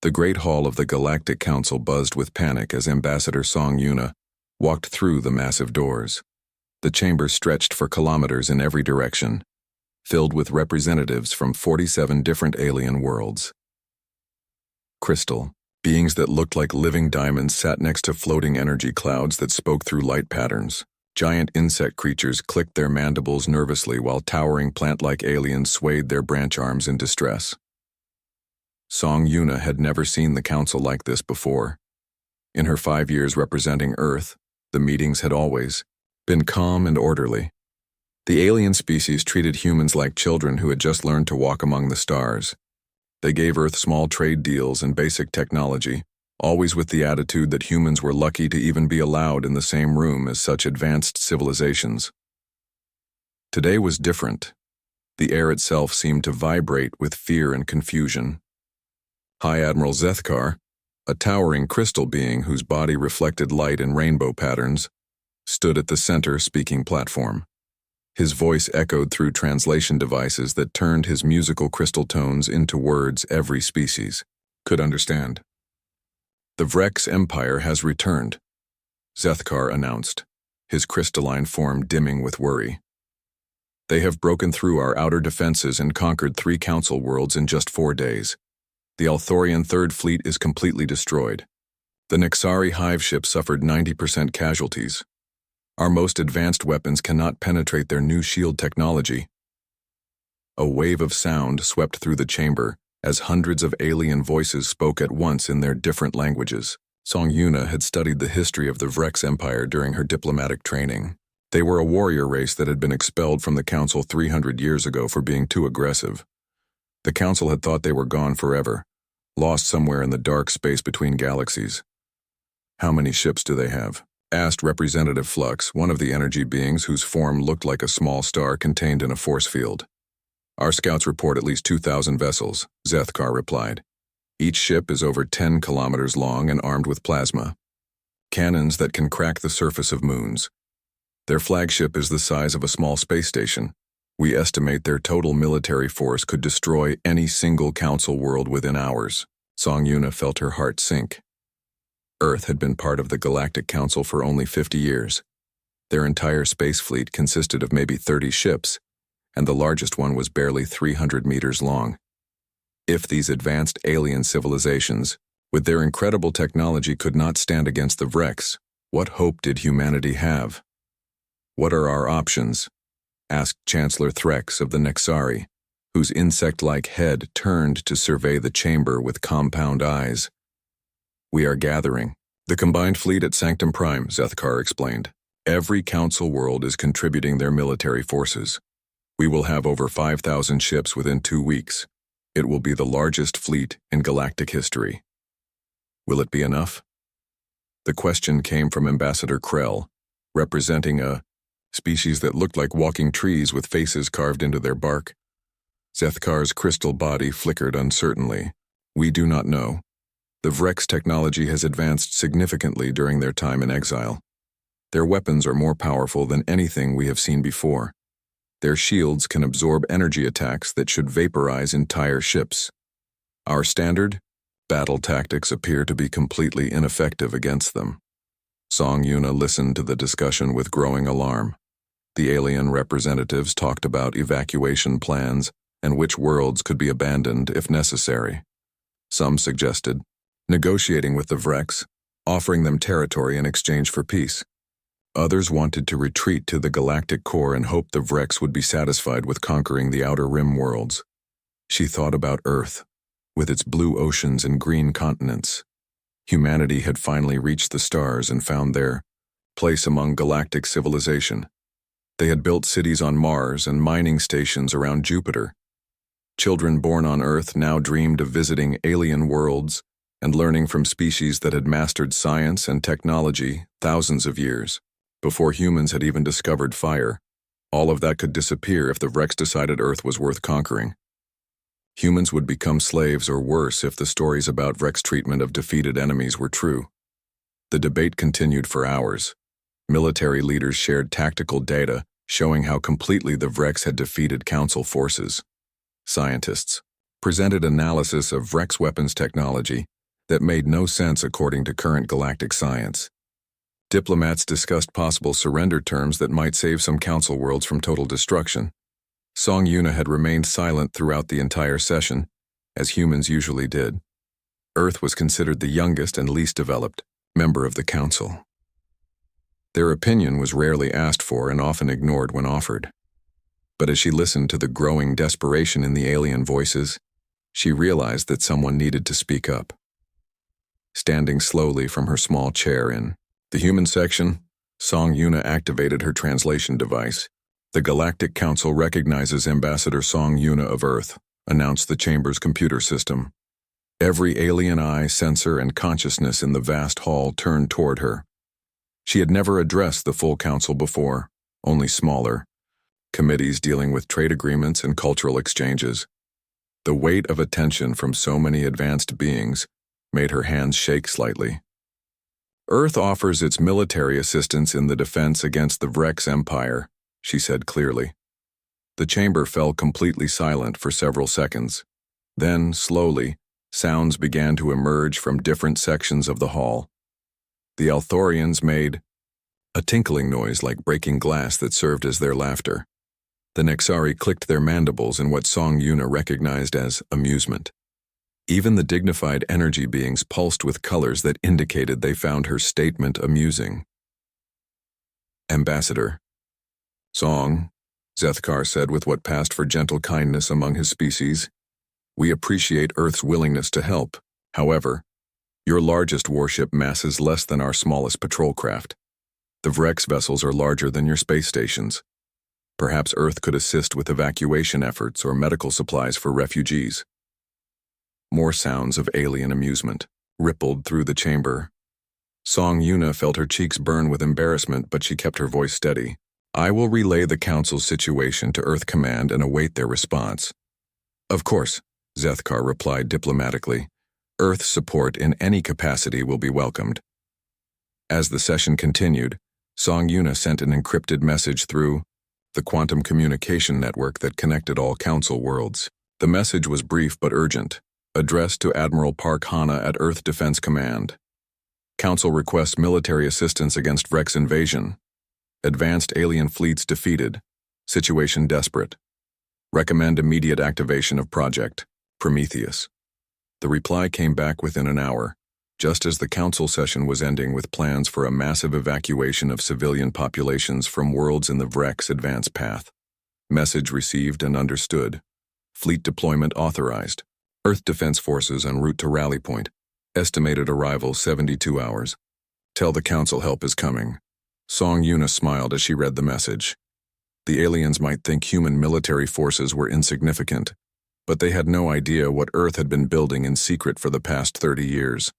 The Great Hall of the Galactic Council buzzed with panic as Ambassador Song Yuna walked through the massive doors. The chamber stretched for kilometers in every direction, filled with representatives from 47 different alien worlds. Crystal, beings that looked like living diamonds, sat next to floating energy clouds that spoke through light patterns. Giant insect creatures clicked their mandibles nervously while towering plant-like aliens swayed their branch arms in distress. Song Yuna had never seen the council like this before. In her 5 years representing Earth, the meetings had always been calm and orderly. The alien species treated humans like children who had just learned to walk among the stars. They gave Earth small trade deals and basic technology, always with the attitude that humans were lucky to even be allowed in the same room as such advanced civilizations. Today was different. The air itself seemed to vibrate with fear and confusion. High Admiral Zethkar, a towering crystal being whose body reflected light in rainbow patterns, stood at the center speaking platform. His voice echoed through translation devices that turned his musical crystal tones into words every species could understand. "The Vrex Empire has returned," Zethkar announced, his crystalline form dimming with worry. "They have broken through our outer defenses and conquered 3 council worlds in just 4 days. The Althorian Third Fleet is completely destroyed. The Nexari hive ship suffered 90% casualties. Our most advanced weapons cannot penetrate their new shield technology." A wave of sound swept through the chamber as hundreds of alien voices spoke at once in their different languages. Song Yuna had studied the history of the Vrex Empire during her diplomatic training. They were a warrior race that had been expelled from the Council 300 years ago for being too aggressive. The Council had thought they were gone forever, lost somewhere in the dark space between galaxies. "How many ships do they have?" asked Representative Flux, one of the energy beings whose form looked like a small star contained in a force field. "Our scouts report at least 2,000 vessels," Zethkar replied. "Each ship is over 10 kilometers long and armed with plasma cannons that can crack the surface of moons. Their flagship is the size of a small space station. We estimate their total military force could destroy any single council world within hours." Song Yuna felt her heart sink. Earth had been part of the Galactic Council for only 50 years. Their entire space fleet consisted of maybe 30 ships, and the largest one was barely 300 meters long. If these advanced alien civilizations, with their incredible technology, could not stand against the Vrex, what hope did humanity have? "What are our options?" asked Chancellor Threx of the Nexari, whose insect-like head turned to survey the chamber with compound eyes. "We are gathering the combined fleet at Sanctum Prime," Zethkar explained. "Every council world is contributing their military forces. We will have over 5,000 ships within 2 weeks. It will be the largest fleet in galactic history." "Will it be enough?" The question came from Ambassador Krell, representing a species that looked like walking trees with faces carved into their bark. Zethkar's crystal body flickered uncertainly. "We do not know. The Vrex technology has advanced significantly during their time in exile. Their weapons are more powerful than anything we have seen before. Their shields can absorb energy attacks that should vaporize entire ships. Our standard battle tactics appear to be completely ineffective against them." Song Yuna listened to the discussion with growing alarm. The alien representatives talked about evacuation plans and which worlds could be abandoned if necessary. Some suggested negotiating with the Vrex, offering them territory in exchange for peace. Others wanted to retreat to the galactic core and hoped the Vrex would be satisfied with conquering the outer rim worlds. She thought about Earth, with its blue oceans and green continents. Humanity had finally reached the stars and found their place among galactic civilization. They had built cities on Mars and mining stations around Jupiter. Children born on Earth now dreamed of visiting alien worlds and learning from species that had mastered science and technology thousands of years before humans had even discovered fire. All of that could disappear if the Vrex decided Earth was worth conquering. Humans would become slaves or worse if the stories about Vrex treatment of defeated enemies were true. The debate continued for hours. Military leaders shared tactical data showing how completely the Vrex had defeated Council forces. Scientists presented analysis of Vrex weapons technology that made no sense according to current galactic science. Diplomats discussed possible surrender terms that might save some council worlds from total destruction. Song Yuna had remained silent throughout the entire session, as humans usually did. Earth was considered the youngest and least developed member of the council. Their opinion was rarely asked for and often ignored when offered. But as she listened to the growing desperation in the alien voices, she realized that someone needed to speak up. Standing slowly from her small chair in the human section, Song Yuna activated her translation device. "The Galactic Council recognizes Ambassador Song Yuna of Earth," announced the chamber's computer system. Every alien eye, sensor, and consciousness in the vast hall turned toward her. She had never addressed the full council before, only smaller committees dealing with trade agreements and cultural exchanges. The weight of attention from so many advanced beings made her hands shake slightly. "Earth offers its military assistance in the defense against the Vrex Empire," she said clearly. The chamber fell completely silent for several seconds. Then, slowly, sounds began to emerge from different sections of the hall. The Althorians made a tinkling noise like breaking glass that served as their laughter. The Nexari clicked their mandibles in what Song Yuna recognized as amusement. Even the dignified energy beings pulsed with colors that indicated they found her statement amusing. "Ambassador Song," Zethkar said with what passed for gentle kindness among his species, "we appreciate Earth's willingness to help. However, your largest warship masses less than our smallest patrol craft. The Vrex vessels are larger than your space stations. Perhaps Earth could assist with evacuation efforts or medical supplies for refugees." More sounds of alien amusement rippled through the chamber. Song Yuna felt her cheeks burn with embarrassment, but she kept her voice steady. "I will relay the Council's situation to Earth Command and await their response." "Of course," Zethkar replied diplomatically. "Earth's support in any capacity will be welcomed." As the session continued, Song Yuna sent an encrypted message through the quantum communication network that connected all Council worlds. The message was brief but urgent, addressed to Admiral Park Hana at Earth Defense Command. Council requests military assistance against Vrex invasion. Advanced alien fleets defeated. Situation desperate. Recommend immediate activation of Project Prometheus. The reply came back within an hour, just as the council session was ending, with plans for a massive evacuation of civilian populations from worlds in the Vrex advance path. Message received and understood. Fleet deployment authorized. Earth Defense Forces en route to Rally Point. Estimated arrival 72 hours. Tell the council help is coming. Song Yuna smiled as she read the message. The aliens might think human military forces were insignificant, but they had no idea what Earth had been building in secret for the past 30 years.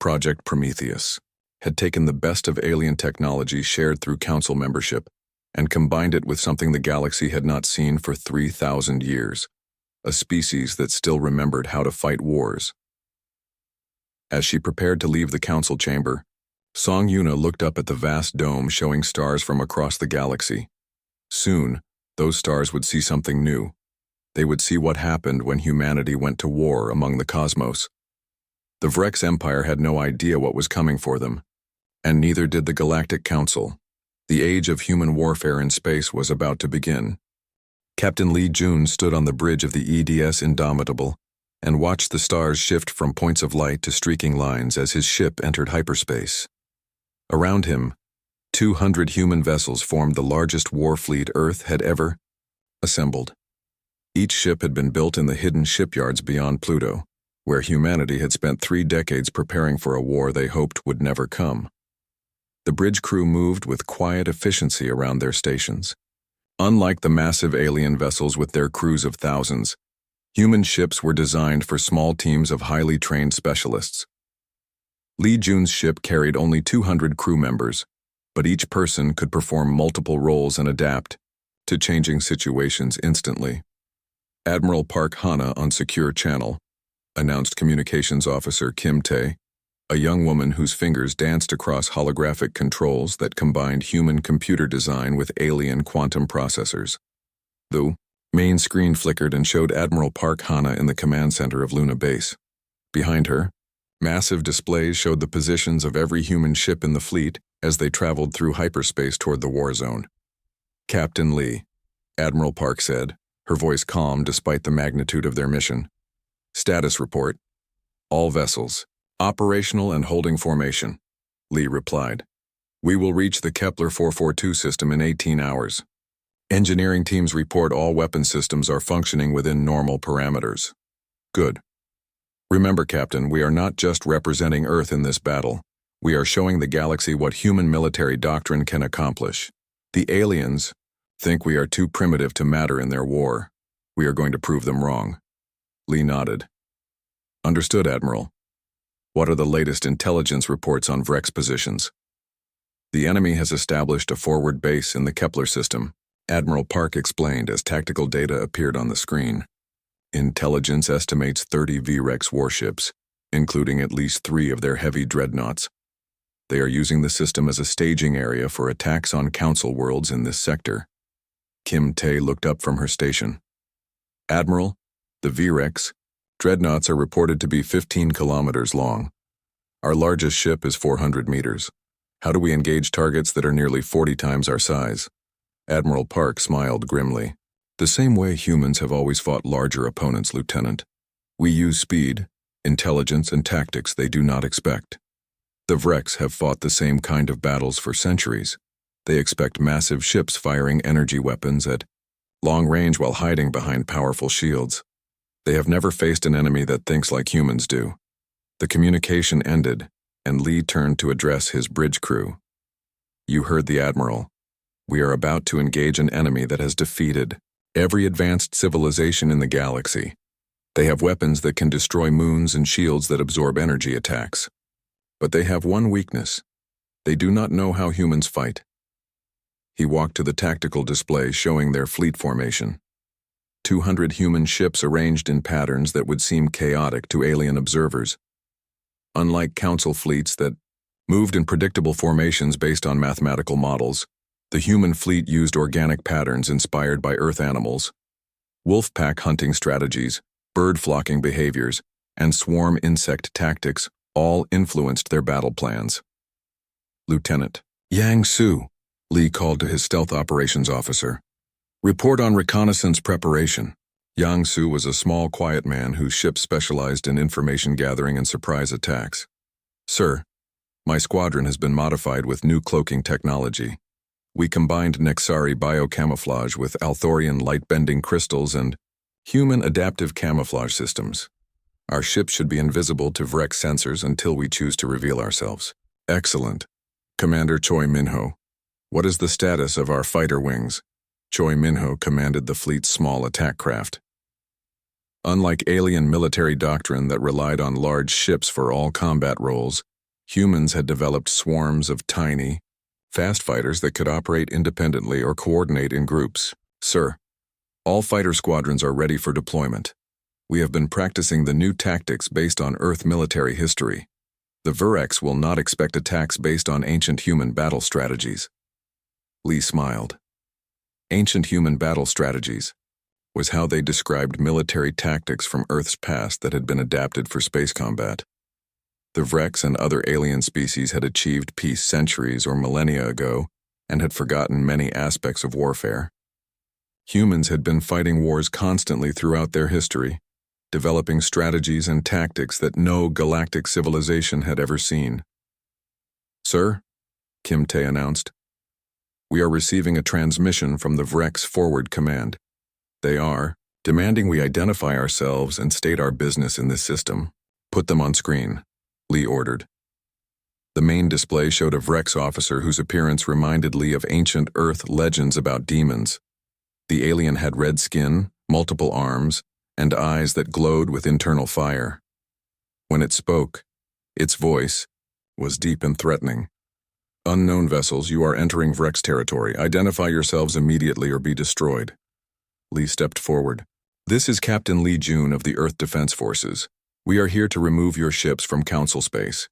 Project Prometheus had taken the best of alien technology shared through council membership and combined it with something the galaxy had not seen for 3,000 years, a species that still remembered how to fight wars. As she prepared to leave the council chamber, Song Yuna looked up at the vast dome showing stars from across the galaxy. Soon, those stars would see something new. They would see what happened when humanity went to war among the cosmos. The Vrex Empire had no idea what was coming for them, and neither did the Galactic Council. The age of human warfare in space was about to begin. Captain Lee Jun stood on the bridge of the EDS Indomitable and watched the stars shift from points of light to streaking lines as his ship entered hyperspace. Around him, 200 human vessels formed the largest war fleet Earth had ever assembled. Each ship had been built in the hidden shipyards beyond Pluto, where humanity had spent 3 decades preparing for a war they hoped would never come. The bridge crew moved with quiet efficiency around their stations. Unlike the massive alien vessels with their crews of thousands, human ships were designed for small teams of highly trained specialists. Lee Jun's ship carried only 200 crew members, but each person could perform multiple roles and adapt to changing situations instantly. "Admiral Park Hana on secure channel," announced Communications Officer Kim Tae, a young woman whose fingers danced across holographic controls that combined human computer design with alien quantum processors. The main screen flickered and showed Admiral Park Hana in the command center of Luna Base. Behind her, Massive displays showed the positions of every human ship in the fleet as they traveled through hyperspace toward the war zone. "Captain Lee," Admiral Park said, her voice calm despite the magnitude of their mission. "Status report. All vessels, operational and holding formation," Lee replied. "We will reach the Kepler 442 system in 18 hours. Engineering teams report all weapon systems are functioning within normal parameters." "Good. Remember, Captain, we are not just representing Earth in this battle. We are showing the galaxy what human military doctrine can accomplish. The aliens think we are too primitive to matter in their war. We are going to prove them wrong." Lee nodded. "Understood, Admiral. What are the latest intelligence reports on Vrex positions?" "The enemy has established a forward base in the Kepler system," Admiral Park explained as tactical data appeared on the screen. "Intelligence estimates 30 Vrex warships, including at least 3 of their heavy dreadnoughts. They are using the system as a staging area for attacks on Council worlds in this sector." Kim Tae looked up from her station. "Admiral, the Vrex dreadnoughts are reported to be 15 kilometers long. Our largest ship is 400 meters. How do we engage targets that are nearly 40 times our size?" Admiral Park smiled grimly. "The same way humans have always fought larger opponents, Lieutenant. We use speed, intelligence, and tactics they do not expect. The Vrex have fought the same kind of battles for centuries. They expect massive ships firing energy weapons at long range while hiding behind powerful shields. They have never faced an enemy that thinks like humans do." The communication ended, and Lee turned to address his bridge crew. "You heard the Admiral. We are about to engage an enemy that has defeated every advanced civilization in the galaxy. They have weapons that can destroy moons and shields that absorb energy attacks. But they have one weakness. They do not know how humans fight." He walked to the tactical display showing their fleet formation. 200 human ships arranged in patterns that would seem chaotic to alien observers. Unlike Council fleets that moved in predictable formations based on mathematical models, the human fleet used organic patterns inspired by Earth animals. Wolf pack hunting strategies, bird flocking behaviors, and swarm insect tactics all influenced their battle plans. "Lieutenant Yang Su," Lee called to his stealth operations officer. "Report on reconnaissance preparation." Yang Su was a small, quiet man whose ship specialized in information gathering and surprise attacks. "Sir, my squadron has been modified with new cloaking technology. We combined Nexari biocamouflage with Althorian light-bending crystals and human adaptive camouflage systems. Our ship should be invisible to Vrex sensors until we choose to reveal ourselves." "Excellent. Commander Choi Minho, what is the status of our fighter wings?" Choi Minho commanded the fleet's small attack craft. Unlike alien military doctrine that relied on large ships for all combat roles, humans had developed swarms of tiny, fast fighters that could operate independently or coordinate in groups. "Sir, all fighter squadrons are ready for deployment. We have been practicing the new tactics based on Earth military history. The Vrex will not expect attacks based on ancient human battle strategies." Lee smiled. Ancient human battle strategies was how they described military tactics from Earth's past that had been adapted for space combat. The Vrex and other alien species had achieved peace centuries or millennia ago and had forgotten many aspects of warfare. Humans had been fighting wars constantly throughout their history, developing strategies and tactics that no galactic civilization had ever seen. "Sir," Kim Tae announced, "we are receiving a transmission from the Vrex Forward Command. They are demanding we identify ourselves and state our business in this system." "Put them on screen," Lee ordered. The main display showed a Vrex officer whose appearance reminded Lee of ancient Earth legends about demons. The alien had red skin, multiple arms, and eyes that glowed with internal fire. When it spoke, its voice was deep and threatening. "Unknown vessels, you are entering Vrex territory. Identify yourselves immediately or be destroyed." Lee stepped forward. "This is Captain Lee Jun of the Earth Defense Forces. We are here to remove your ships from Council space."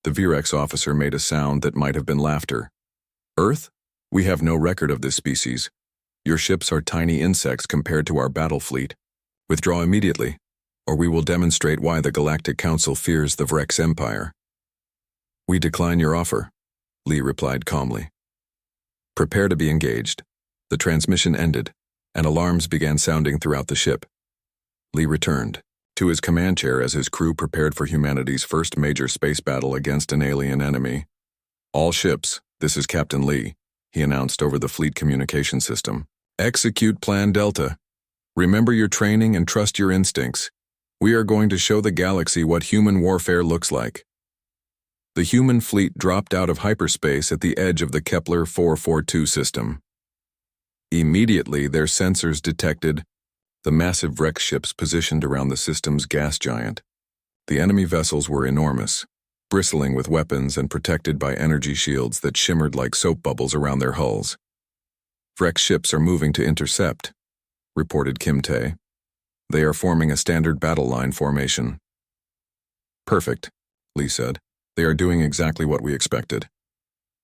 The Vrex officer made a sound that might have been laughter. "Earth? We have no record of this species. Your ships are tiny insects compared to our battle fleet. Withdraw immediately." or we will demonstrate why the Galactic Council fears the Vrex Empire. We decline your offer, Lee replied calmly. Prepare to be engaged. The transmission ended, and alarms began sounding throughout the ship. Lee returned to his command chair as his crew prepared for humanity's first major space battle against an alien enemy. All ships, this is Captain Lee, he announced over the fleet communication system. Execute Plan Delta. Remember your training and trust your instincts. We are going to show the galaxy what human warfare looks like. The human fleet dropped out of hyperspace at the edge of the Kepler 442 system. Immediately, their sensors detected the massive Vrex ships positioned around the system's gas giant. The enemy vessels were enormous, bristling with weapons and protected by energy shields that shimmered like soap bubbles around their hulls. Vrex ships are moving to intercept, reported Kim Tae. They are forming a standard battle line formation. Perfect, Lee said. They are doing exactly what we expected.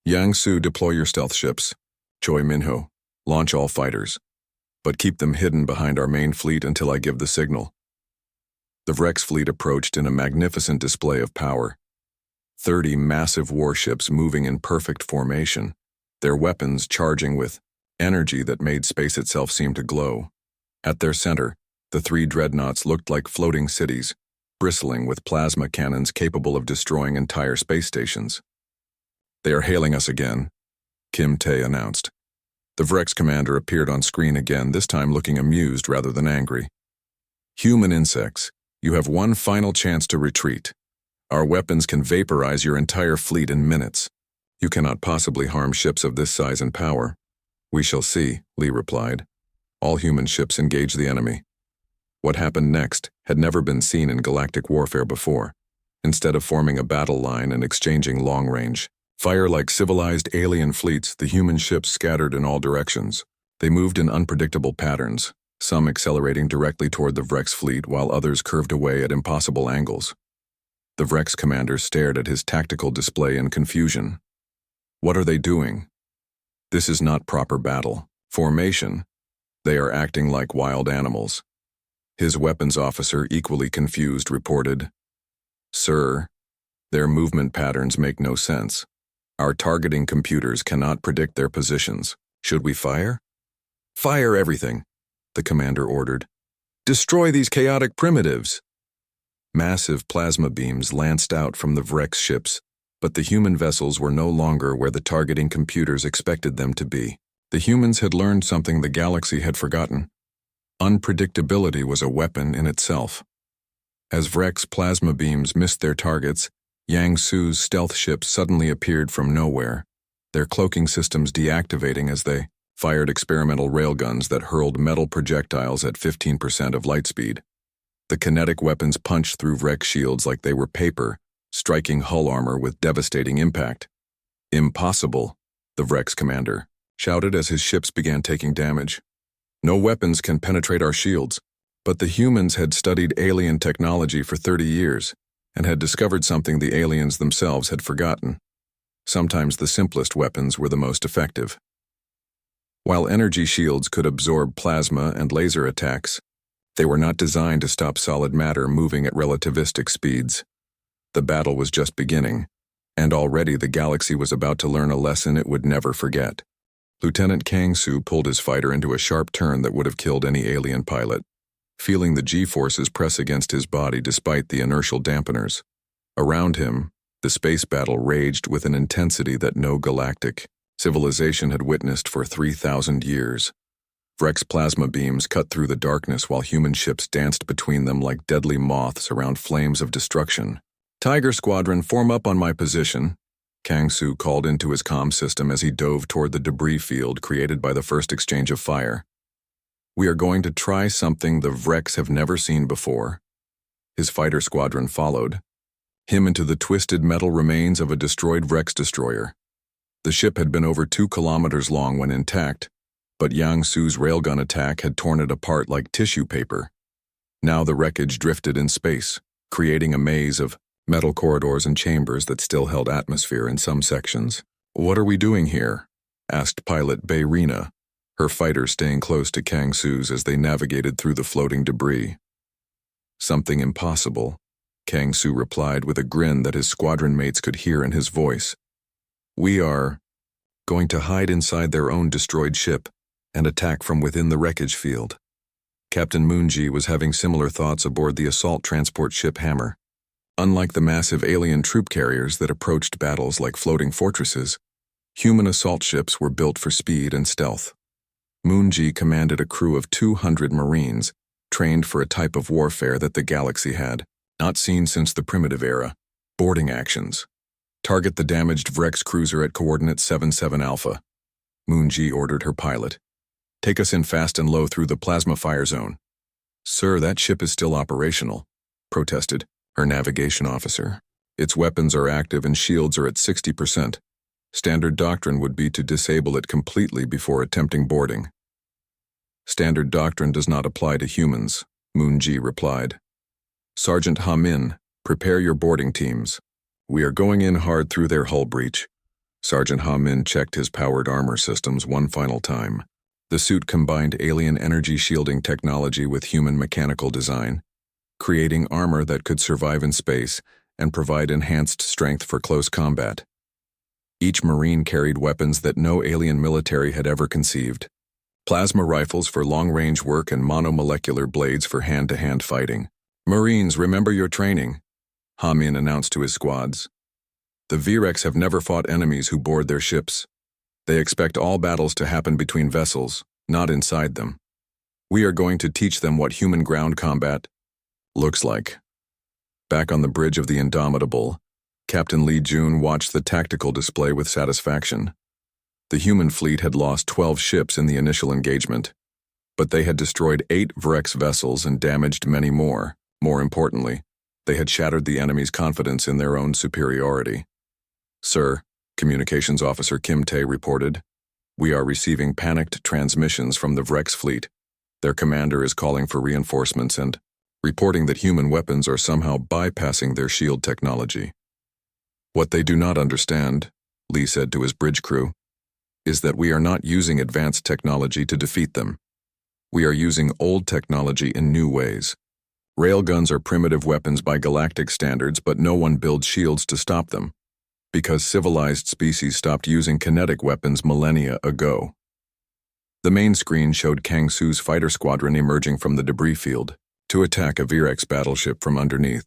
Yang Su, deploy your stealth ships. Choi Minho, launch all fighters. But keep them hidden behind our main fleet until I give the signal. The Vrex fleet approached in a magnificent display of power. 30 massive warships moving in perfect formation, their weapons charging with energy that made space itself seem to glow. At their center, the 3 dreadnoughts looked like floating cities, bristling with plasma cannons capable of destroying entire space stations. They are hailing us again, Kim Tae announced. The Vrex commander appeared on screen again, this time looking amused rather than angry. Human insects, you have one final chance to retreat. Our weapons can vaporize your entire fleet in minutes. You cannot possibly harm ships of this size and power. We shall see, Lee replied. All human ships engage the enemy. What happened next had never been seen in galactic warfare before. Instead of forming a battle line and exchanging long-range fire like civilized alien fleets, the human ships scattered in all directions. They moved in unpredictable patterns, some accelerating directly toward the Vrex fleet while others curved away at impossible angles. The Vrex commander stared at his tactical display in confusion. What are they doing? This is not proper battle formation. They are acting like wild animals. His weapons officer, equally confused, reported, Sir, their movement patterns make no sense. Our targeting computers cannot predict their positions. Should we fire? Fire everything, the commander ordered. Destroy these chaotic primitives. Massive plasma beams lanced out from the Vrex ships, but the human vessels were no longer where the targeting computers expected them to be. The humans had learned something the galaxy had forgotten. Unpredictability was a weapon in itself. As Vrex plasma beams missed their targets, Yang Su's stealth ships suddenly appeared from nowhere, their cloaking systems deactivating as they fired experimental railguns that hurled metal projectiles at 15% of light speed. The kinetic weapons punched through Vrex shields like they were paper, striking hull armor with devastating impact. Impossible, the Vrex commander shouted as his ships began taking damage. No weapons can penetrate our shields, but the humans had studied alien technology for 30 years and had discovered something the aliens themselves had forgotten. Sometimes the simplest weapons were the most effective. While energy shields could absorb plasma and laser attacks, they were not designed to stop solid matter moving at relativistic speeds. The battle was just beginning, and already the galaxy was about to learn a lesson it would never forget. Lieutenant Kang Su pulled his fighter into a sharp turn that would have killed any alien pilot, feeling the G-forces press against his body despite the inertial dampeners. Around him, the space battle raged with an intensity that no galactic civilization had witnessed for 3,000 years. Vrex plasma beams cut through the darkness while human ships danced between them like deadly moths around flames of destruction. Tiger Squadron, form up on my position, Kang Su called into his comm system as he dove toward the debris field created by the first exchange of fire. We are going to try something the Vrex have never seen before. His fighter squadron followed, him into the twisted metal remains of a destroyed Vrex destroyer. The ship had been over 2 kilometers long when intact, but Yang Su's railgun attack had torn it apart like tissue paper. Now the wreckage drifted in space, creating a maze of metal corridors and chambers that still held atmosphere in some sections. What are we doing here? Asked pilot Bayrina, her fighter staying close to Kang Su's as they navigated through the floating debris. Something impossible, Kang Su replied with a grin that his squadron mates could hear in his voice. We are going to hide inside their own destroyed ship and attack from within the wreckage field. Captain Moonji was having similar thoughts aboard the assault transport ship Hammer. Unlike the massive alien troop carriers that approached battles like floating fortresses, human assault ships were built for speed and stealth. Moonji commanded a crew of 200 Marines, trained for a type of warfare that the galaxy had not seen since the primitive era: boarding actions. Target the damaged Vrex cruiser at coordinate 77 Alpha. Moonji ordered her pilot. Take us in fast and low through the plasma fire zone. Sir, that ship is still operational, protested her navigation officer. Its weapons are active and shields are at 60%. Standard doctrine would be to disable it completely before attempting boarding. Standard doctrine does not apply to humans, Moonji replied. Sergeant Ha-Min, prepare your boarding teams. We are going in hard through their hull breach. Sergeant Ha-Min checked his powered armor systems one final time. The suit combined alien energy shielding technology with human mechanical design, creating armor that could survive in space and provide enhanced strength for close combat. Each Marine carried weapons that no alien military had ever conceived: plasma rifles for long-range work and monomolecular blades for hand-to-hand fighting. Marines, remember your training, Ha-Min announced to his squads. The Vrex have never fought enemies who board their ships. They expect all battles to happen between vessels, not inside them. We are going to teach them what human ground combat looks like. Back on the bridge of the Indomitable, Captain Lee Jun watched the tactical display with satisfaction. The human fleet had lost 12 ships in the initial engagement, but they had destroyed 8 Vrex vessels and damaged many more. More importantly, they had shattered the enemy's confidence in their own superiority. Sir, Communications Officer Kim Tae reported, we are receiving panicked transmissions from the Vrex fleet. Their commander is calling for reinforcements and reporting that human weapons are somehow bypassing their shield technology. What they do not understand, Lee said to his bridge crew, is that we are not using advanced technology to defeat them. We are using old technology in new ways. Railguns are primitive weapons by galactic standards, but no one builds shields to stop them, because civilized species stopped using kinetic weapons millennia ago. The main screen showed Kang Su's fighter squadron emerging from the debris field to attack a Vrex battleship from underneath,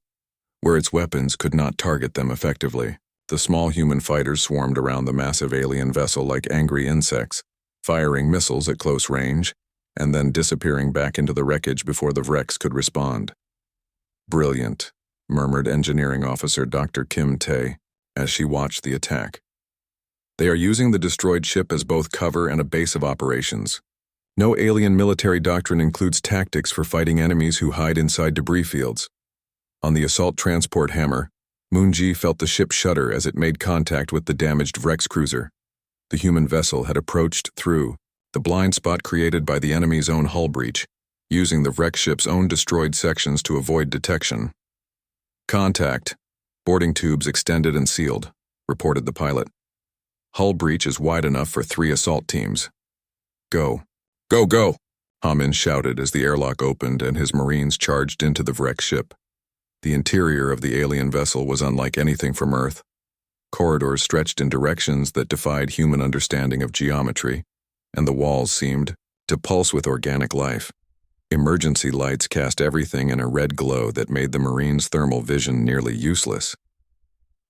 where its weapons could not target them effectively. The small human fighters swarmed around the massive alien vessel like angry insects, firing missiles at close range, and then disappearing back into the wreckage before the Vrex could respond. Brilliant, murmured Engineering Officer Dr. Kim Tae as she watched the attack. They are using the destroyed ship as both cover and a base of operations. No alien military doctrine includes tactics for fighting enemies who hide inside debris fields. On the assault transport Hammer, Moonji felt the ship shudder as it made contact with the damaged Vrex cruiser. The human vessel had approached through the blind spot created by the enemy's own hull breach, using the Vrex ship's own destroyed sections to avoid detection. Contact. Boarding tubes extended and sealed, reported the pilot. Hull breach is wide enough for 3 assault teams. Go. Go, go! Ha-Min shouted as the airlock opened and his Marines charged into the Vrex ship. The interior of the alien vessel was unlike anything from Earth. Corridors stretched in directions that defied human understanding of geometry, and the walls seemed to pulse with organic life. Emergency lights cast everything in a red glow that made the Marines' thermal vision nearly useless.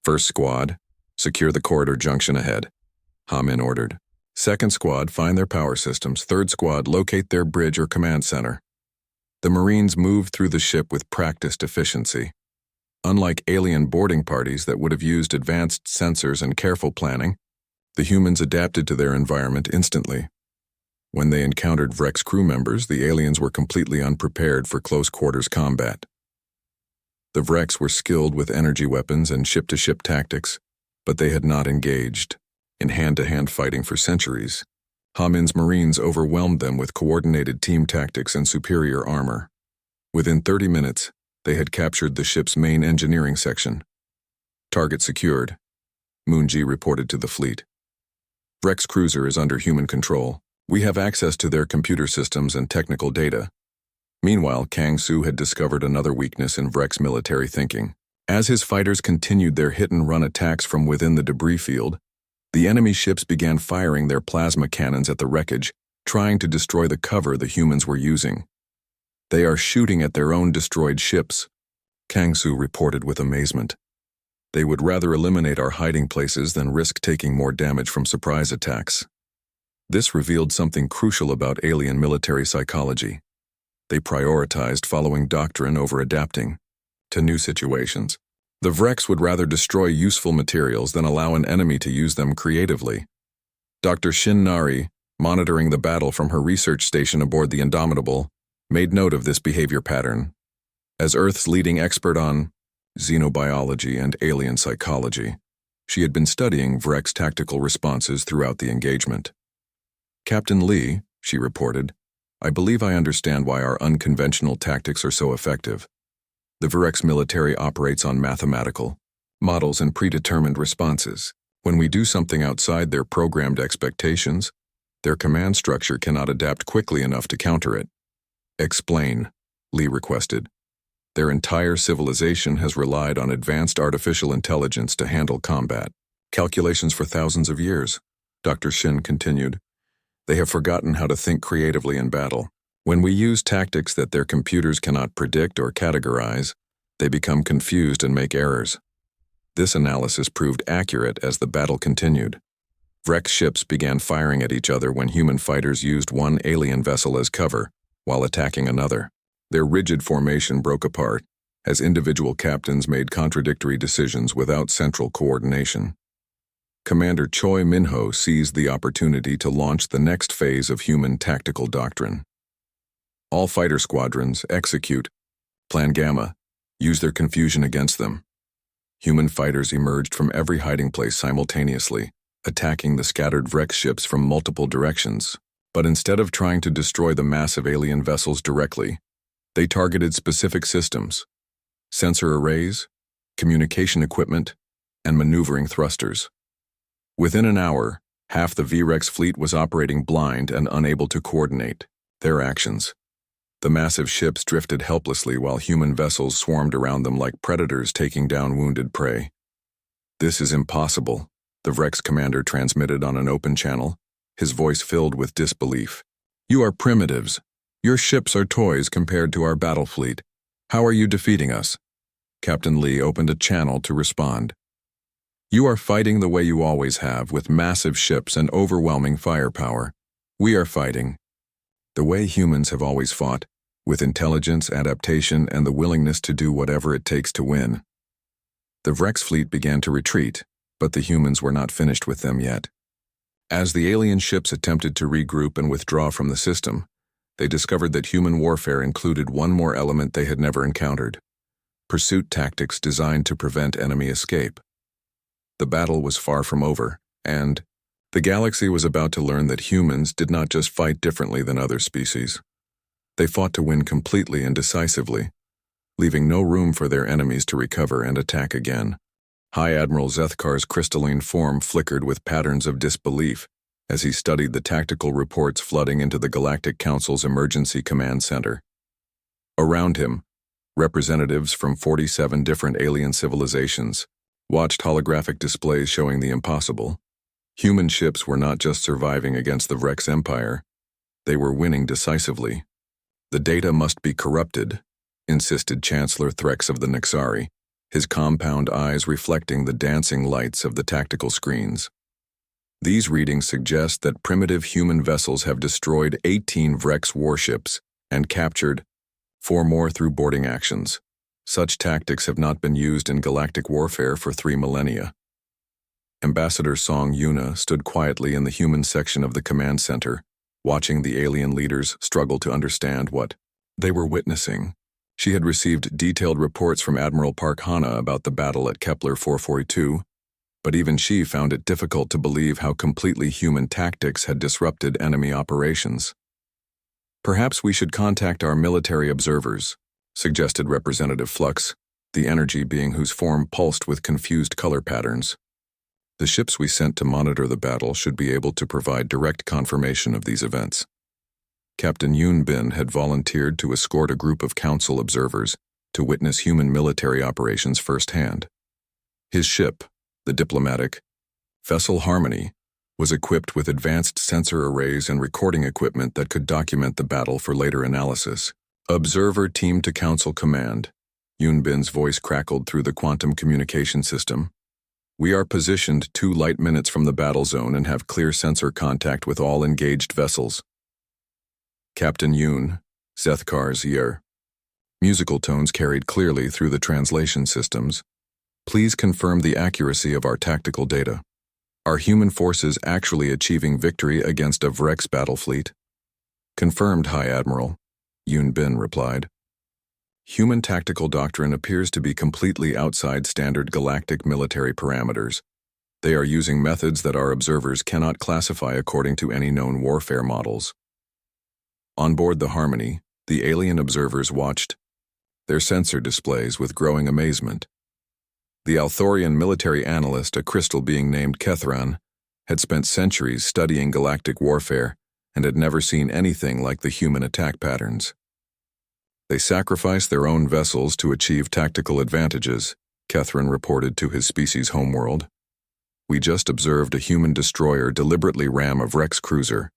First squad, secure the corridor junction ahead, Ha-Min ordered. Second squad, find their power systems. Third squad, locate their bridge or command center. The Marines moved through the ship with practiced efficiency. Unlike alien boarding parties that would have used advanced sensors and careful planning, the humans adapted to their environment instantly. When they encountered Vrex crew members, the aliens were completely unprepared for close-quarters combat. The Vrex were skilled with energy weapons and ship-to-ship tactics, but they had not engaged in hand-to-hand fighting for centuries. Ha-Min's Marines overwhelmed them with coordinated team tactics and superior armor. Within 30 minutes, they had captured the ship's main engineering section. Target secured, Moonji reported to the fleet. Vrex cruiser is under human control. We have access to their computer systems and technical data. Meanwhile, Kang Su had discovered another weakness in Vrek's military thinking. As his fighters continued their hit-and-run attacks from within the debris field, the enemy ships began firing their plasma cannons at the wreckage, trying to destroy the cover the humans were using. "They are shooting at their own destroyed ships," Kang Su reported with amazement. "They would rather eliminate our hiding places than risk taking more damage from surprise attacks." This revealed something crucial about alien military psychology. They prioritized following doctrine over adapting to new situations. The Vreks would rather destroy useful materials than allow an enemy to use them creatively. Dr. Shin Nari, monitoring the battle from her research station aboard the Indomitable, made note of this behavior pattern. As Earth's leading expert on xenobiology and alien psychology, she had been studying Vrek's tactical responses throughout the engagement. "Captain Lee," she reported, "I believe I understand why our unconventional tactics are so effective. The Vrek's military operates on mathematical models and predetermined responses. When we do something outside their programmed expectations, their command structure cannot adapt quickly enough to counter it." "Explain," Lee requested. "Their entire civilization has relied on advanced artificial intelligence to handle combat. Calculations for thousands of years," Dr. Shin continued. "They have forgotten how to think creatively in battle. When we use tactics that their computers cannot predict or categorize, they become confused and make errors." This analysis proved accurate as the battle continued. Vrek ships began firing at each other when human fighters used one alien vessel as cover, while attacking another. Their rigid formation broke apart, as individual captains made contradictory decisions without central coordination. Commander Choi Minho seized the opportunity to launch the next phase of human tactical doctrine. "All fighter squadrons, execute Plan Gamma. Use their confusion against them." Human fighters emerged from every hiding place simultaneously, attacking the scattered Vrek ships from multiple directions. But instead of trying to destroy the massive alien vessels directly, they targeted specific systems: sensor arrays, communication equipment, and maneuvering thrusters. Within an hour, half the Vrek's fleet was operating blind and unable to coordinate their actions. The massive ships drifted helplessly while human vessels swarmed around them like predators taking down wounded prey. "This is impossible," the Vrek's commander transmitted on an open channel, his voice filled with disbelief. "You are primitives. Your ships are toys compared to our battle fleet. How are you defeating us?" Captain Lee opened a channel to respond. "You are fighting the way you always have, with massive ships and overwhelming firepower. We are fighting the way humans have always fought, with intelligence, adaptation, and the willingness to do whatever it takes to win." The Vrek's fleet began to retreat, but the humans were not finished with them yet. As the alien ships attempted to regroup and withdraw from the system, they discovered that human warfare included one more element they had never encountered: pursuit tactics designed to prevent enemy escape. The battle was far from over, and the galaxy was about to learn that humans did not just fight differently than other species. They fought to win completely and decisively, leaving no room for their enemies to recover and attack again. High Admiral Zethkar's crystalline form flickered with patterns of disbelief as he studied the tactical reports flooding into the Galactic Council's Emergency Command Center. Around him, representatives from 47 different alien civilizations watched holographic displays showing the impossible. Human ships were not just surviving against the Vrek's empire, they were winning decisively. "The data must be corrupted," insisted Chancellor Threx of the Nexari, his compound eyes reflecting the dancing lights of the tactical screens. "These readings suggest that primitive human vessels have destroyed 18 Vrek's warships and captured 4 more through boarding actions. Such tactics have not been used in galactic warfare for 3 millennia. Ambassador Song Yuna stood quietly in the human section of the command center, watching the alien leaders struggle to understand what they were witnessing. She had received detailed reports from Admiral Park Hana about the battle at Kepler 442, but even she found it difficult to believe how completely human tactics had disrupted enemy operations. "Perhaps we should contact our military observers," suggested Representative Flux, the energy being whose form pulsed with confused color patterns. "The ships we sent to monitor the battle should be able to provide direct confirmation of these events." Captain Yoon Bin had volunteered to escort a group of council observers to witness human military operations firsthand. His ship, the diplomatic vessel Harmony, was equipped with advanced sensor arrays and recording equipment that could document the battle for later analysis. Observer team to council command. Yoon Bin's voice crackled through the quantum communication system. We are positioned 2 light minutes from the battle zone and have clear sensor contact with all engaged vessels. Captain Yoon, Zethkar's ear. Musical tones carried clearly through the translation systems. Please confirm the accuracy of our tactical data. Are human forces actually achieving victory against a Vrex battle fleet? Confirmed, High Admiral, Yoon Bin replied. Human tactical doctrine appears to be completely outside standard galactic military parameters. They are using methods that our observers cannot classify according to any known warfare models. On board the Harmony, the alien observers watched their sensor displays with growing amazement. The Althorian military analyst, a crystal being named Kethran, had spent centuries studying galactic warfare and had never seen anything like the human attack patterns. They sacrificed their own vessels to achieve tactical advantages, Kethran reported to his species' homeworld. We just observed a human destroyer deliberately ram a Vrex cruiser,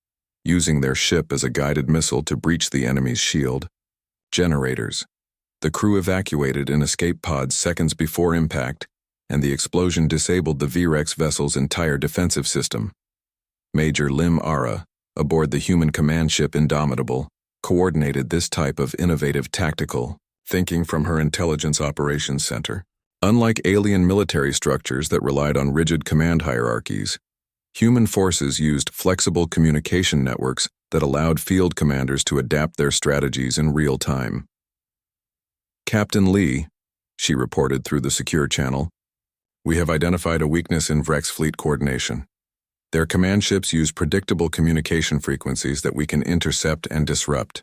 using their ship as a guided missile to breach the enemy's shield. Generators. The crew evacuated in escape pods seconds before impact, and the explosion disabled the Vrex vessel's entire defensive system. Major Lim Ara, aboard the human command ship Indomitable, coordinated this type of innovative tactical thinking from her intelligence operations center. Unlike alien military structures that relied on rigid command hierarchies, human forces used flexible communication networks that allowed field commanders to adapt their strategies in real time. Captain Lee, she reported through the secure channel, we have identified a weakness in Vrex fleet coordination. Their command ships use predictable communication frequencies that we can intercept and disrupt.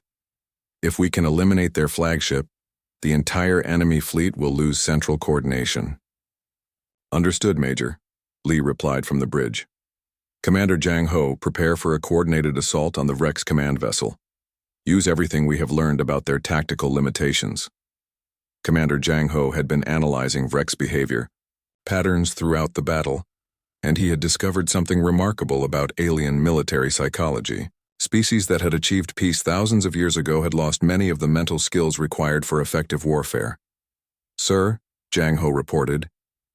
If we can eliminate their flagship, the entire enemy fleet will lose central coordination. Understood, Major, Lee replied from the bridge. Commander Jang Ho, prepare for a coordinated assault on the Vrex command vessel. Use everything we have learned about their tactical limitations. Commander Jang Ho had been analyzing Vrex behavior, patterns throughout the battle, and he had discovered something remarkable about alien military psychology. Species that had achieved peace thousands of years ago had lost many of the mental skills required for effective warfare. Sir, Jang Ho reported,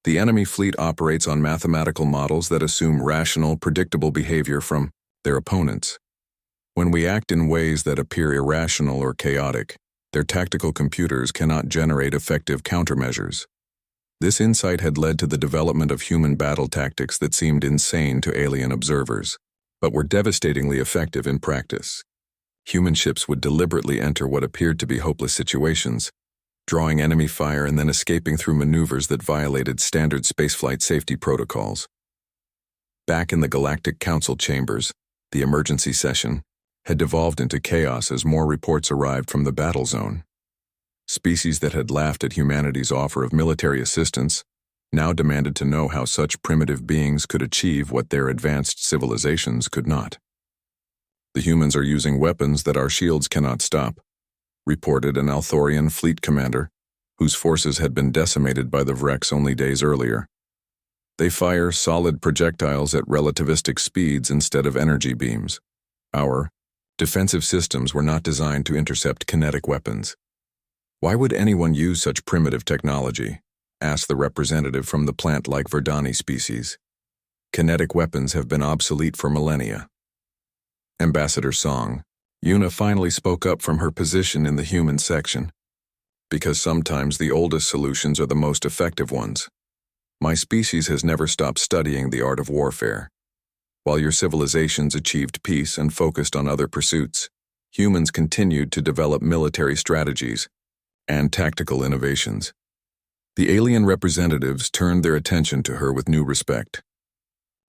the enemy fleet operates on mathematical models that assume rational, predictable behavior from their opponents. When we act in ways that appear irrational or chaotic, their tactical computers cannot generate effective countermeasures. This insight had led to the development of human battle tactics that seemed insane to alien observers, but were devastatingly effective in practice. Human ships would deliberately enter what appeared to be hopeless situations, drawing enemy fire and then escaping through maneuvers that violated standard spaceflight safety protocols. Back in the Galactic Council chambers, the emergency session had devolved into chaos as more reports arrived from the battle zone. Species that had laughed at humanity's offer of military assistance now demanded to know how such primitive beings could achieve what their advanced civilizations could not. The humans are using weapons that our shields cannot stop, reported an Althorian fleet commander, whose forces had been decimated by the Vrex only days earlier. They fire solid projectiles at relativistic speeds instead of energy beams. Our defensive systems were not designed to intercept kinetic weapons. Why would anyone use such primitive technology? Asked the representative from the plant-like Verdani species. Kinetic weapons have been obsolete for millennia. Ambassador Song, Yuna finally spoke up from her position in the human section. Because sometimes the oldest solutions are the most effective ones. My species has never stopped studying the art of warfare. While your civilizations achieved peace and focused on other pursuits, humans continued to develop military strategies and tactical innovations. The alien representatives turned their attention to her with new respect.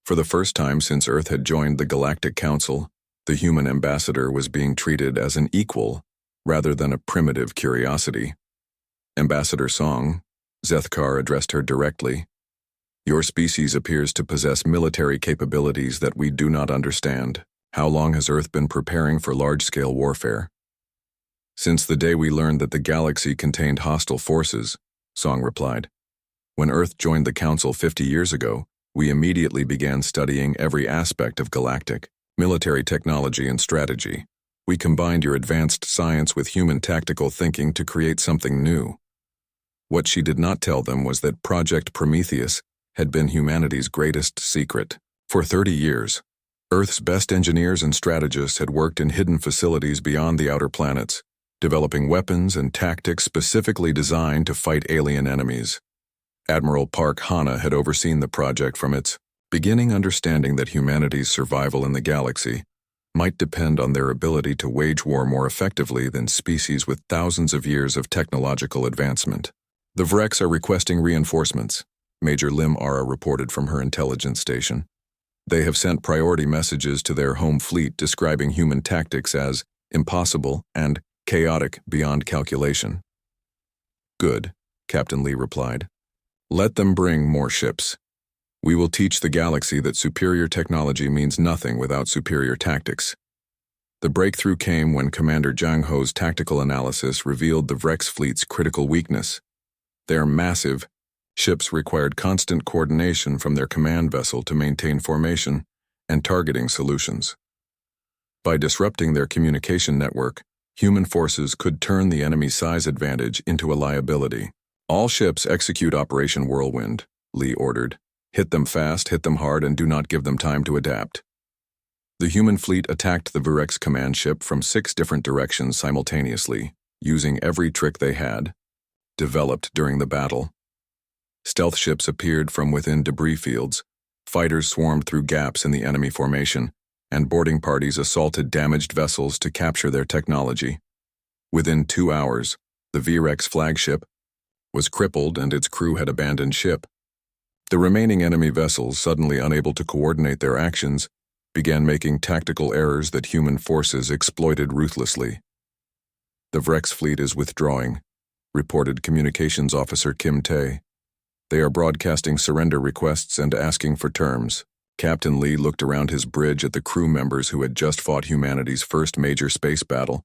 For the first time since Earth had joined the Galactic Council, the human ambassador was being treated as an equal rather than a primitive curiosity. Ambassador Song, Zethkar addressed her directly. Your species appears to possess military capabilities that we do not understand. How long has Earth been preparing for large-scale warfare? Since the day we learned that the galaxy contained hostile forces, Song replied. When Earth joined the Council 50 years ago, we immediately began studying every aspect of galactic, military technology and strategy. We combined your advanced science with human tactical thinking to create something new. What she did not tell them was that Project Prometheus had been humanity's greatest secret. For 30 years, Earth's best engineers and strategists had worked in hidden facilities beyond the outer planets, developing weapons and tactics specifically designed to fight alien enemies. Admiral Park Hana had overseen the project from its beginning, understanding that humanity's survival in the galaxy might depend on their ability to wage war more effectively than species with thousands of years of technological advancement. The Vrex are requesting reinforcements, Major Lim Ara reported from her intelligence station. They have sent priority messages to their home fleet describing human tactics as impossible and chaotic beyond calculation. Good, Captain Lee replied. Let them bring more ships. We will teach the galaxy that superior technology means nothing without superior tactics. The breakthrough came when Commander Zhang Ho's tactical analysis revealed the Vrex fleet's critical weakness. Their massive ships required constant coordination from their command vessel to maintain formation and targeting solutions. By disrupting their communication network, human forces could turn the enemy's size advantage into a liability. All ships execute Operation Whirlwind, Lee ordered. Hit them fast, hit them hard, and do not give them time to adapt. The human fleet attacked the Vrex command ship from 6 different directions simultaneously, using every trick they had developed during the battle. Stealth ships appeared from within debris fields, fighters swarmed through gaps in the enemy formation, and boarding parties assaulted damaged vessels to capture their technology. Within 2 hours, the Vrex flagship was crippled and its crew had abandoned ship. The remaining enemy vessels, suddenly unable to coordinate their actions, began making tactical errors that human forces exploited ruthlessly. The Vrex fleet is withdrawing, reported Communications Officer Kim Tae. They are broadcasting surrender requests and asking for terms. Captain Lee looked around his bridge at the crew members who had just fought humanity's first major space battle.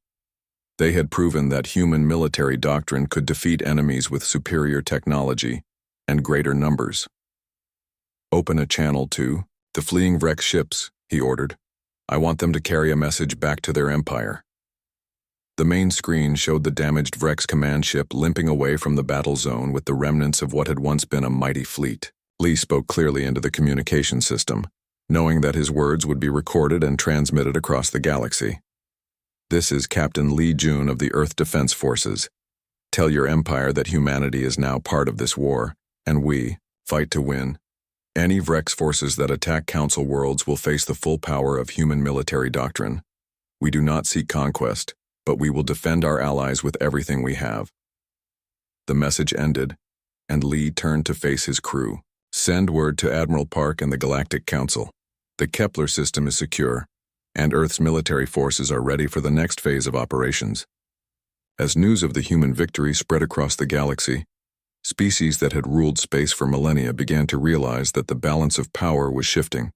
They had proven that human military doctrine could defeat enemies with superior technology and greater numbers. Open a channel to the fleeing Vrex ships, he ordered. I want them to carry a message back to their empire. The main screen showed the damaged Vrex command ship limping away from the battle zone with the remnants of what had once been a mighty fleet. Lee spoke clearly into the communication system, knowing that his words would be recorded and transmitted across the galaxy. This is Captain Lee Jun of the Earth Defense Forces. Tell your empire that humanity is now part of this war, and we fight to win. Any Vrex forces that attack Council worlds will face the full power of human military doctrine. We do not seek conquest, but we will defend our allies with everything we have. The message ended, and Lee turned to face his crew. Send word to Admiral Park and the Galactic Council. The Kepler system is secure, and Earth's military forces are ready for the next phase of operations. As news of the human victory spread across the galaxy, species that had ruled space for millennia began to realize that the balance of power was shifting.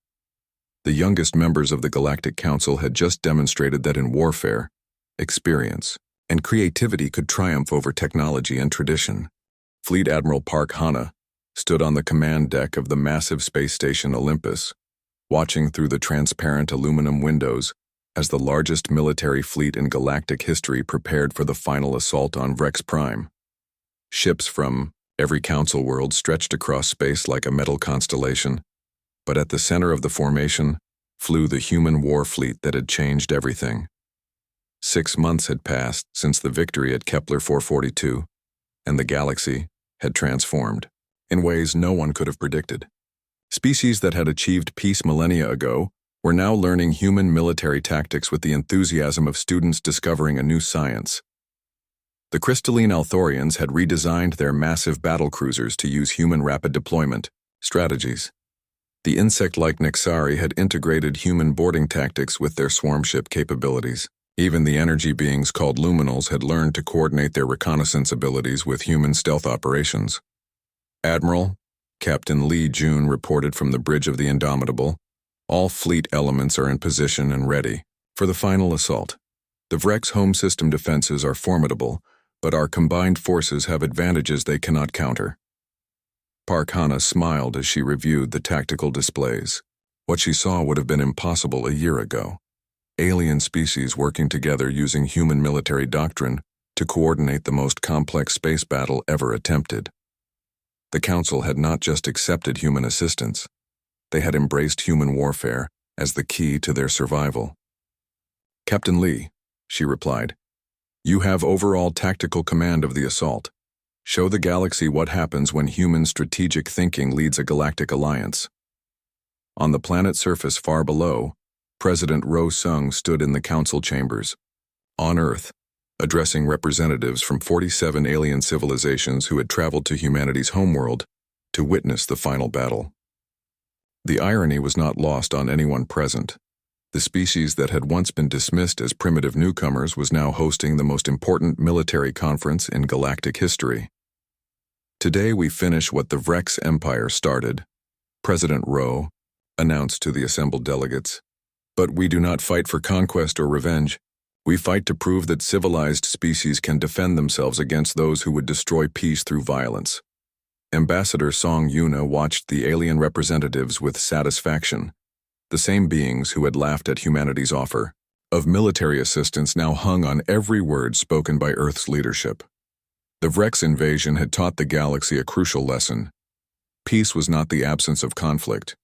The youngest members of the Galactic Council had just demonstrated that in warfare, experience and creativity could triumph over technology and tradition. Fleet Admiral Park Hana stood on the command deck of the massive space station Olympus, watching through the transparent aluminum windows as the largest military fleet in galactic history prepared for the final assault on Vrex Prime. Ships from every council world stretched across space like a metal constellation, but at the center of the formation flew the human war fleet that had changed everything. 6 months had passed since the victory at Kepler 442, and the galaxy had transformed in ways no one could have predicted. Species that had achieved peace millennia ago were now learning human military tactics with the enthusiasm of students discovering a new science. The crystalline Althorians had redesigned their massive battle cruisers to use human rapid deployment strategies. The insect-like Nixari had integrated human boarding tactics with their swarm ship capabilities. Even the energy beings called luminals had learned to coordinate their reconnaissance abilities with human stealth operations. Admiral, Captain Lee Jun reported from the bridge of the Indomitable, All fleet elements are in position and ready for the final assault. The Vrek's home system defenses are formidable, but our combined forces have advantages they cannot counter. Parkana smiled as she reviewed the tactical displays. What she saw would have been impossible a year ago. Alien species working together using human military doctrine to coordinate the most complex space battle ever attempted. The Council had not just accepted human assistance, they had embraced human warfare as the key to their survival. "Captain Lee," she replied, "you have overall tactical command of the assault. Show the galaxy what happens when human strategic thinking leads a galactic alliance." On the planet's surface far below, President Ro Sung stood in the council chambers. On Earth, addressing representatives from 47 alien civilizations who had traveled to humanity's homeworld to witness the final battle. The irony was not lost on anyone present. The species that had once been dismissed as primitive newcomers was now hosting the most important military conference in galactic history. "Today we finish what the Vrek's empire started," President Ro announced to the assembled delegates. "But we do not fight for conquest or revenge. We fight to prove that civilized species can defend themselves against those who would destroy peace through violence." Ambassador Song Yuna watched the alien representatives with satisfaction. The same beings who had laughed at humanity's offer of military assistance now hung on every word spoken by Earth's leadership. The Vrek's invasion had taught the galaxy a crucial lesson. Peace was not the absence of conflict,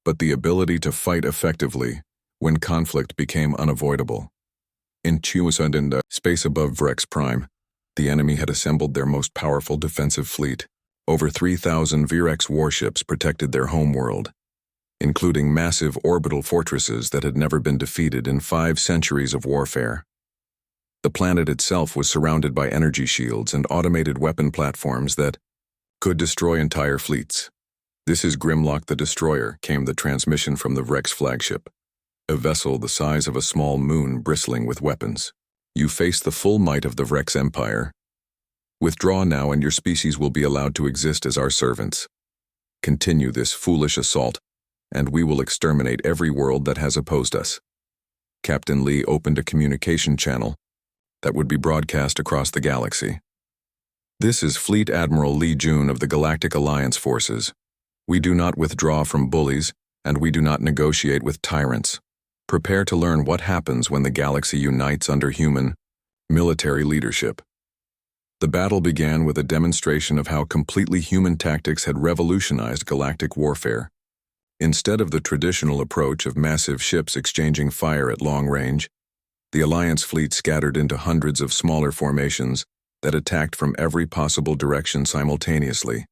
but the ability to fight effectively when conflict became unavoidable. In Chuasund, in the space above Vrek's prime, the enemy had assembled their most powerful defensive fleet. Over 3,000 Virex warships protected their homeworld, including massive orbital fortresses that had never been defeated in 5 centuries of warfare. The planet itself was surrounded by energy shields and automated weapon platforms that could destroy entire fleets. "This is Grimlock the Destroyer," came the transmission from the Vrek's flagship, a vessel the size of a small moon bristling with weapons. "You face the full might of the Vrek's empire. Withdraw now and your species will be allowed to exist as our servants. Continue this foolish assault, and we will exterminate every world that has opposed us." Captain Lee opened a communication channel that would be broadcast across the galaxy. "This is Fleet Admiral Lee Jun of the Galactic Alliance Forces. We do not withdraw from bullies, and we do not negotiate with tyrants. Prepare to learn what happens when the galaxy unites under human military leadership." The battle began with a demonstration of how completely human tactics had revolutionized galactic warfare. Instead of the traditional approach of massive ships exchanging fire at long range, the Alliance fleet scattered into hundreds of smaller formations that attacked from every possible direction simultaneously.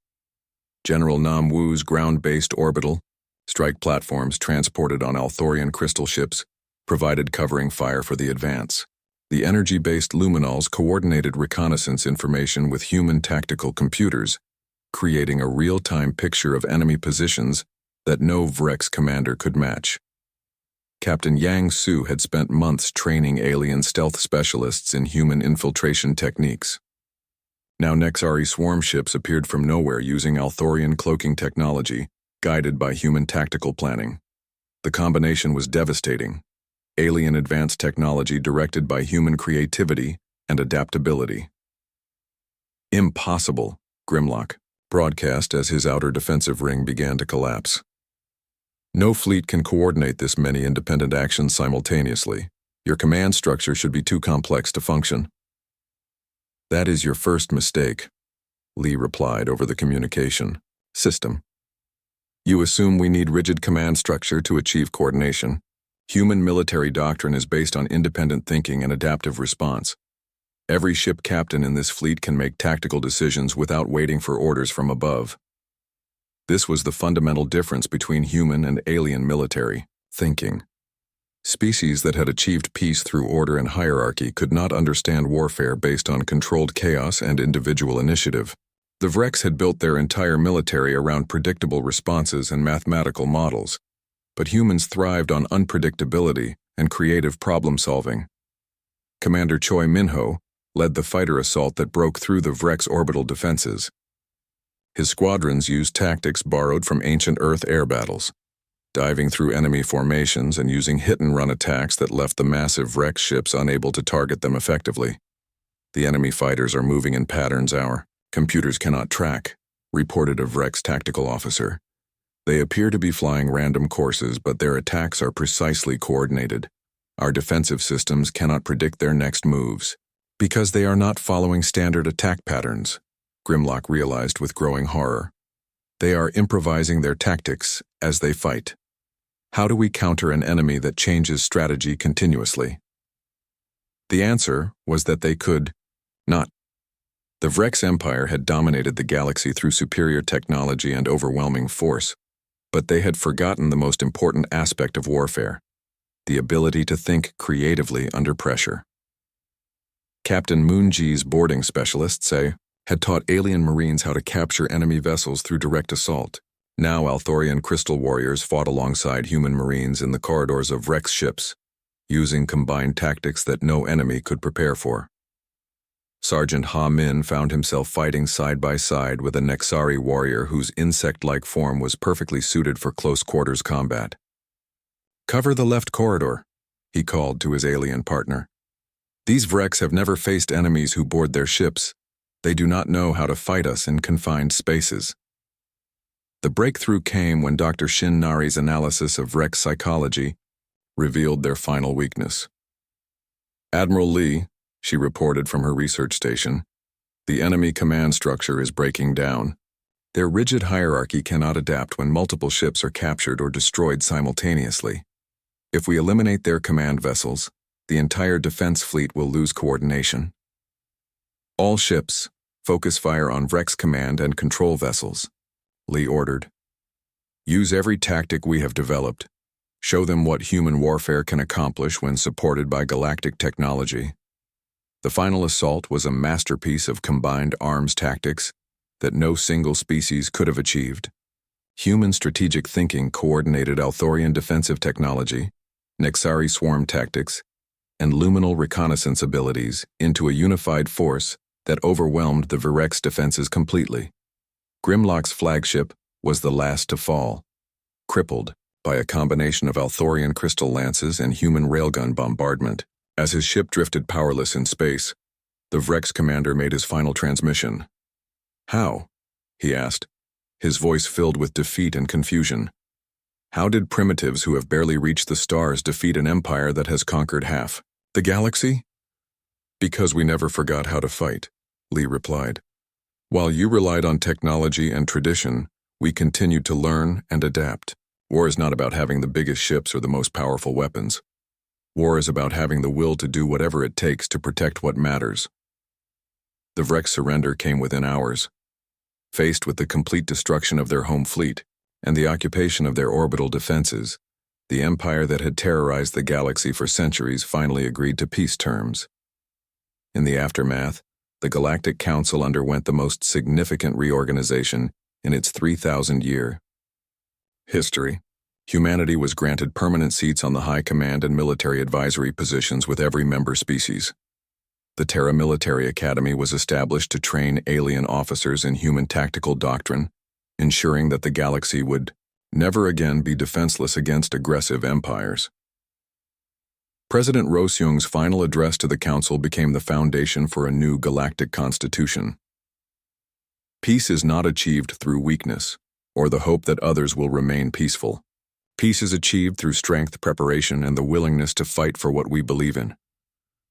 General Nam Wu's ground-based orbital strike platforms transported on Althorian crystal ships provided covering fire for the advance. The energy-based luminals coordinated reconnaissance information with human tactical computers, creating a real-time picture of enemy positions that no Vrek's commander could match. Captain Yang Su had spent months training alien stealth specialists in human infiltration techniques. Now Nexari swarm ships appeared from nowhere using Althorian cloaking technology, guided by human tactical planning. The combination was devastating. Alien advanced technology directed by human creativity and adaptability. "Impossible," Grimlock broadcast as his outer defensive ring began to collapse. "No fleet can coordinate this many independent actions simultaneously. Your command structure should be too complex to function." "That is your first mistake," Lee replied over the communication system. "You assume we need rigid command structure to achieve coordination. Human military doctrine is based on independent thinking and adaptive response. Every ship captain in this fleet can make tactical decisions without waiting for orders from above." This was the fundamental difference between human and alien military thinking. Species that had achieved peace through order and hierarchy could not understand warfare based on controlled chaos and individual initiative. The Vrek's had built their entire military around predictable responses and mathematical models, but humans thrived on unpredictability and creative problem-solving. Commander Choi Minho led the fighter assault that broke through the Vrek's orbital defenses. His squadrons used tactics borrowed from ancient Earth air battles. diving through enemy formations and using hit-and-run attacks that left the massive wreck ships unable to target them effectively. The enemy fighters are moving in patterns our computers cannot track, reported a Vrex tactical officer. They appear to be flying random courses, but their attacks are precisely coordinated. Our defensive systems cannot predict their next moves, because they are not following standard attack patterns, Grimlock realized with growing horror. They are improvising their tactics as they fight. How do we counter an enemy that changes strategy continuously? The answer was that they could not. The Vrex Empire had dominated the galaxy through superior technology and overwhelming force, but they had forgotten the most important aspect of warfare: the ability to think creatively under pressure. Captain Moonji's boarding specialists had taught alien marines how to capture enemy vessels through direct assault. Now Althorian crystal warriors fought alongside human marines in the corridors of Vrex ships, using combined tactics that no enemy could prepare for. Sergeant Ha Min found himself fighting side by side with a Nexari warrior whose insect-like form was perfectly suited for close-quarters combat. "Cover the left corridor," he called to his alien partner. "These Vrex have never faced enemies who board their ships. They do not know how to fight us in confined spaces." The breakthrough came when Dr. Shin Nari's analysis of Vrex psychology revealed their final weakness. "Admiral Lee," she reported from her research station, "the enemy command structure is breaking down. Their rigid hierarchy cannot adapt when multiple ships are captured or destroyed simultaneously. If we eliminate their command vessels, the entire defense fleet will lose coordination. All ships, focus fire on Vrex command and control vessels," Lee ordered. "Use every tactic we have developed. Show them what human warfare can accomplish when supported by galactic technology." The final assault was a masterpiece of combined arms tactics that no single species could have achieved. Human strategic thinking coordinated Althorian defensive technology, Nexari swarm tactics, and luminal reconnaissance abilities into a unified force that overwhelmed the Vrex defenses completely. Grimlock's flagship was the last to fall, crippled by a combination of Althorian crystal lances and human railgun bombardment. As his ship drifted powerless in space, the Vrex commander made his final transmission. "How?" he asked, his voice filled with defeat and confusion. "How did primitives who have barely reached the stars defeat an empire that has conquered half the galaxy?" "Because we never forgot how to fight," Lee replied. "While you relied on technology and tradition, we continued to learn and adapt. War is not about having the biggest ships or the most powerful weapons. War is about having the will to do whatever it takes to protect what matters." The Vrex surrender came within hours. Faced with the complete destruction of their home fleet and the occupation of their orbital defenses, the empire that had terrorized the galaxy for centuries finally agreed to peace terms. In the aftermath, the Galactic Council underwent the most significant reorganization in its 3,000-year history. Humanity was granted permanent seats on the high command and military advisory positions with every member species. The Terra Military Academy was established to train alien officers in human tactical doctrine, ensuring that the galaxy would never again be defenseless against aggressive empires. President Roseyoung's final address to the Council became the foundation for a new galactic constitution. "Peace is not achieved through weakness, or the hope that others will remain peaceful. Peace is achieved through strength, preparation, and the willingness to fight for what we believe in.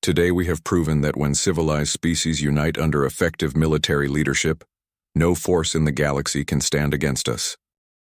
Today we have proven that when civilized species unite under effective military leadership, no force in the galaxy can stand against us."